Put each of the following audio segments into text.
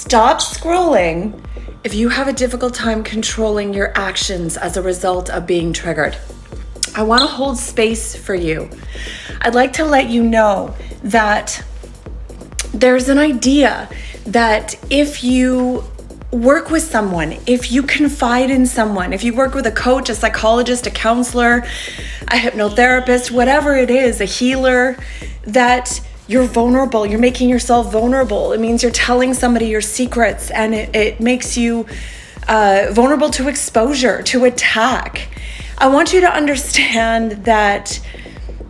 Stop scrolling if you have a difficult time controlling your actions as a result of being triggered. I want to hold space for you. I'd like to let you know that there's an idea that if you work with someone, if you confide in someone, if you work with a coach, a psychologist, a counselor, a hypnotherapist, whatever it is, a healer, that you're vulnerable, you're making yourself vulnerable. It means you're telling somebody your secrets, and it makes you vulnerable to exposure, to attack. I want you to understand that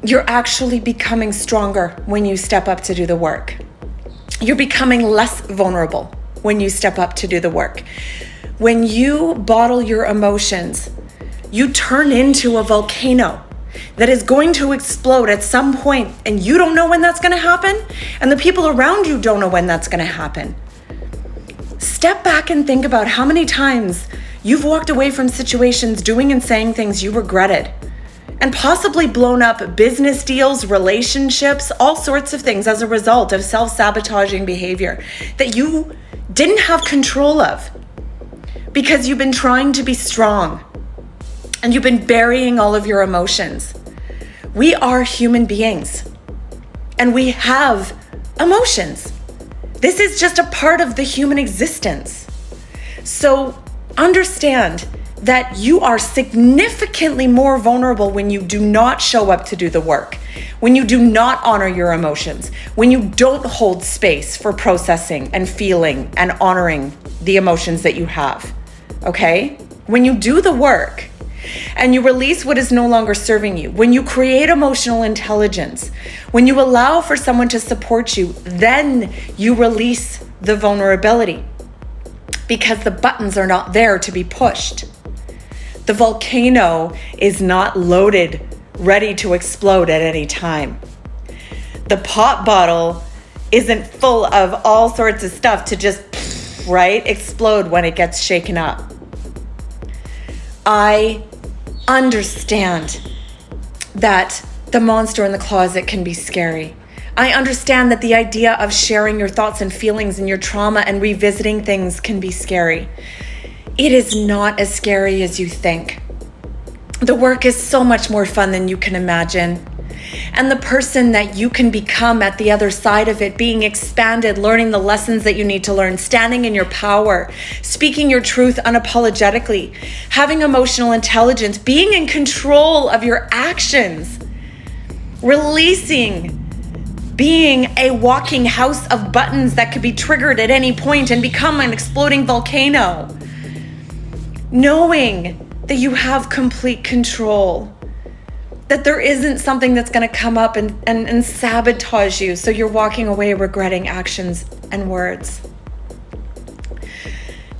you're actually becoming stronger when you step up to do the work. You're becoming less vulnerable when you step up to do the work. When you bottle your emotions, you turn into a volcano that is going to explode at some point, and you don't know when that's going to happen, and the people around you don't know when that's going to happen. Step back and think about how many times you've walked away from situations doing and saying things you regretted, and possibly blown up business deals, relationships, all sorts of things as a result of self-sabotaging behavior that you didn't have control of because you've been trying to be strong and you've been burying all of your emotions. We are human beings and we have emotions. This is just a part of the human existence. So understand that you are significantly more vulnerable when you do not show up to do the work, when you do not honor your emotions, when you don't hold space for processing and feeling and honoring the emotions that you have, okay? When you do the work and you release what is no longer serving you, when you create emotional intelligence, when you allow for someone to support you, then you release the vulnerability because the buttons are not there to be pushed. The volcano is not loaded, ready to explode at any time. The pop bottle isn't full of all sorts of stuff to just, explode when it gets shaken up. I understand that the monster in the closet can be scary. I understand that the idea of sharing your thoughts and feelings and your trauma and revisiting things can be scary. It is not as scary as you think. The work is so much more fun than you can imagine. And the person that you can become at the other side of it, being expanded, learning the lessons that you need to learn, standing in your power, speaking your truth unapologetically, having emotional intelligence, being in control of your actions, releasing, being a walking house of buttons that could be triggered at any point and become an exploding volcano. Knowing that you have complete control, that there isn't something that's going to come up and sabotage you so you're walking away regretting actions and words.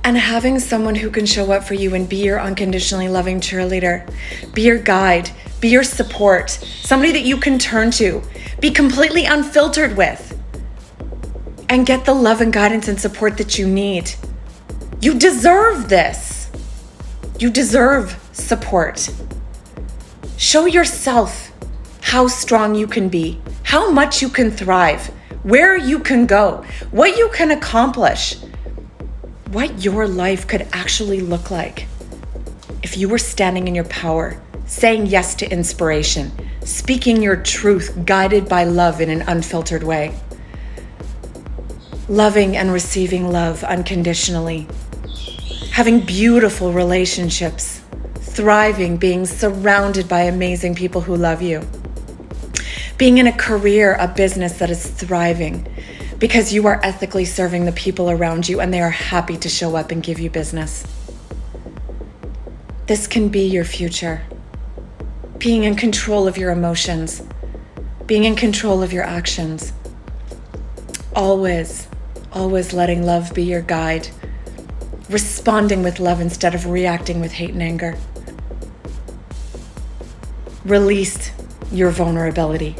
And having someone who can show up for you and be your unconditionally loving cheerleader, be your guide, be your support, somebody that you can turn to, be completely unfiltered with, and get the love and guidance and support that you need. You deserve this. You deserve support. Show yourself how strong you can be, how much you can thrive, where you can go, what you can accomplish, what your life could actually look like if you were standing in your power, saying yes to inspiration, speaking your truth, guided by love in an unfiltered way, loving and receiving love unconditionally, having beautiful relationships, thriving, being surrounded by amazing people who love you, being in a career, a business that is thriving because you are ethically serving the people around you and they are happy to show up and give you business. This can be your future. Being in control of your emotions, being in control of your actions. Always letting love be your guide. Responding with love instead of reacting with hate and anger. Release your vulnerability.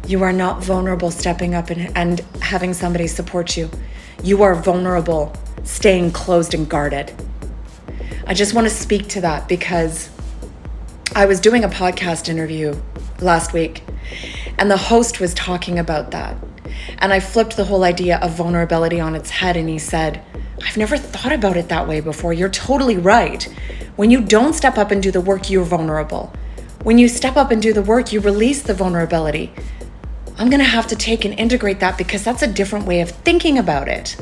You are not vulnerable stepping up and having somebody support you. You are vulnerable staying closed and guarded. I just want to speak to that because I was doing a podcast interview last week and the host was talking about that. And I flipped the whole idea of vulnerability on its head, and he said, I've never thought about it that way before. You're totally right. When you don't step up and do the work, you're vulnerable. When you step up and do the work, you release the vulnerability. I'm going to have to take and integrate that because that's a different way of thinking about it.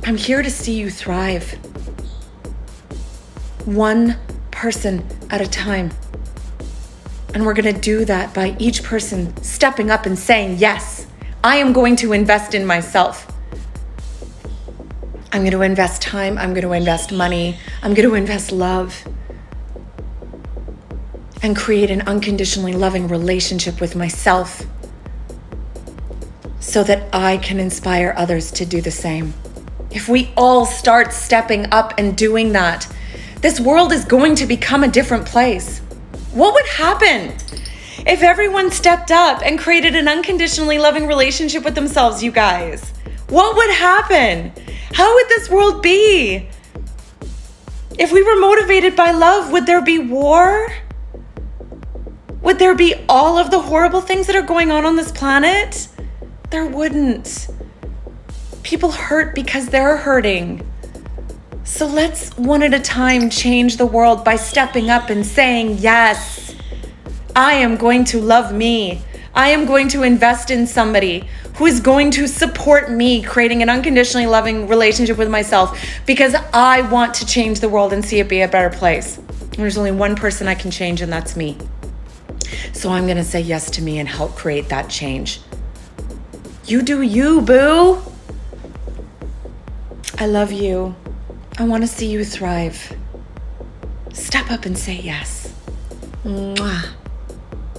I'm here to see you thrive. One person at a time. And we're going to do that by each person stepping up and saying, yes, I am going to invest in myself. I'm going to invest time. I'm going to invest money. I'm going to invest love. And create an unconditionally loving relationship with myself so that I can inspire others to do the same. If we all start stepping up and doing that, this world is going to become a different place. What would happen if everyone stepped up and created an unconditionally loving relationship with themselves, you guys? What would happen? How would this world be? If we were motivated by love, would there be war? Would there be all of the horrible things that are going on this planet? There wouldn't. People hurt because they're hurting. So let's one at a time change the world by stepping up and saying, yes, I am going to love me. I am going to invest in somebody who is going to support me creating an unconditionally loving relationship with myself because I want to change the world and see it be a better place. And there's only one person I can change, and that's me. So I'm going to say yes to me and help create that change. You do you, boo. I love you. I want to see you thrive. Step up and say yes. Mwah.